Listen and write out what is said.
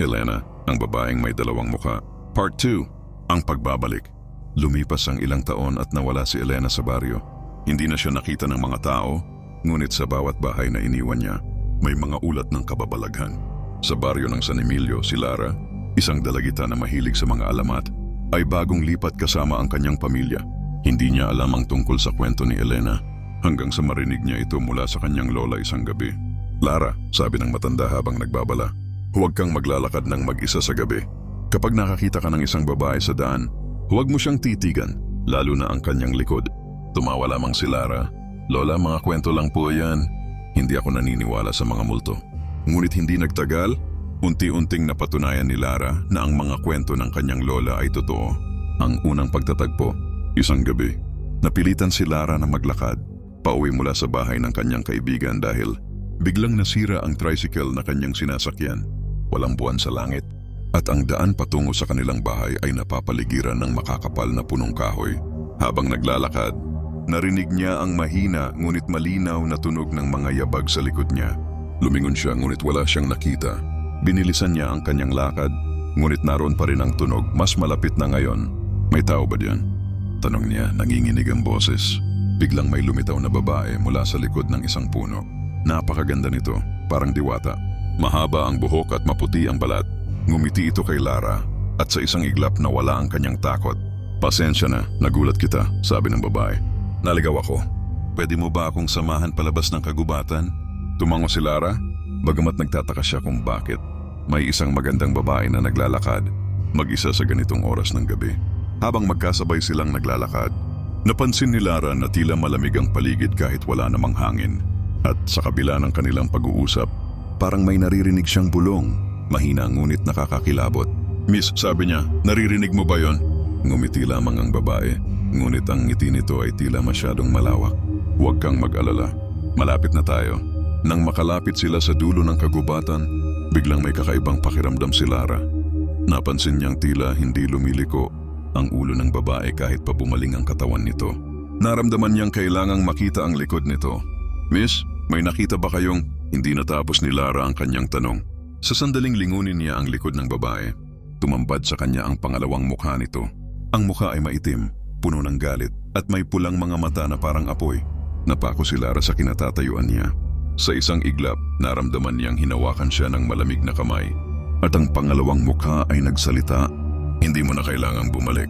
Elena, ang babaeng may dalawang muka. Part 2. Ang pagbabalik. Lumipas ang ilang taon at nawala si Elena sa baryo. Hindi na siya nakita ng mga tao, ngunit sa bawat bahay na iniwan niya, may mga ulat ng kababalaghan. Sa baryo ng San Emilio, si Lara, isang dalagita na mahilig sa mga alamat, ay bagong lipat kasama ang kanyang pamilya. Hindi niya alam ang tungkol sa kwento ni Elena hanggang sa marinig niya ito mula sa kanyang lola isang gabi. Lara, sabi ng matanda habang nagbabala, huwag kang maglalakad ng mag-isa sa gabi. Kapag nakakita ka ng isang babae sa daan, huwag mo siyang titigan, lalo na ang kanyang likod. Tumawa lamang si Lara. Lola, mga kwento lang po yan. Hindi ako naniniwala sa mga multo. Ngunit hindi nagtagal, unti-unting napatunayan ni Lara na ang mga kwento ng kanyang lola ay totoo. Ang unang pagtatagpo, isang gabi, napilitan si Lara na maglakad, pauwi mula sa bahay ng kanyang kaibigan dahil biglang nasira ang tricycle na kanyang sinasakyan. Walang buwan sa langit, at ang daan patungo sa kanilang bahay ay napapaligiran ng makakapal na punong kahoy. Habang naglalakad, narinig niya ang mahina ngunit malinaw na tunog ng mga yabag sa likod niya. Lumingon siya ngunit wala siyang nakita. Binilisan niya ang kanyang lakad, ngunit naroon pa rin ang tunog, mas malapit na ngayon. May tao ba diyan? Tanong niya, nanginginig ang boses. Biglang may lumitaw na babae mula sa likod ng isang puno. Napakaganda nito, parang diwata. Mahaba ang buhok at maputi ang balat. Ngumiti ito kay Lara at sa isang iglap nawala ang kanyang takot. Pasensya na, nagulat kita, sabi ng babae. Naligaw ako. Pwede mo ba akong samahan palabas ng kagubatan? Tumango si Lara, bagamat nagtataka siya kung bakit. May isang magandang babae na naglalakad, mag-isa sa ganitong oras ng gabi. Habang magkasabay silang naglalakad, napansin ni Lara na tila malamig ang paligid kahit wala namang hangin. At sa kabila ng kanilang pag-uusap, parang may naririnig siyang bulong. Mahina ngunit nakakakilabot. Miss, sabi niya, naririnig mo ba yon? Ngumiti lamang ang babae, ngunit ang ngiti nito ay tila masyadong malawak. Huwag kang mag-alala, malapit na tayo. Nang makalapit sila sa dulo ng kagubatan, biglang may kakaibang pakiramdam si Lara. Napansin niyang tila hindi lumiliko ang ulo ng babae kahit pa bumaling ang katawan nito. Naramdaman niyang kailangang makita ang likod nito. Miss, may nakita ba kayong? Hindi natapos ni Lara ang kanyang tanong. Sa sandaling lingunin niya ang likod ng babae, tumambad sa kanya ang pangalawang mukha nito. Ang mukha ay maitim, puno ng galit, at may pulang mga mata na parang apoy. Napako si Lara sa kinatatayuan niya. Sa isang iglap, naramdaman niyang hinawakan siya ng malamig na kamay. At ang pangalawang mukha ay nagsalita, hindi mo na kailangang bumalik.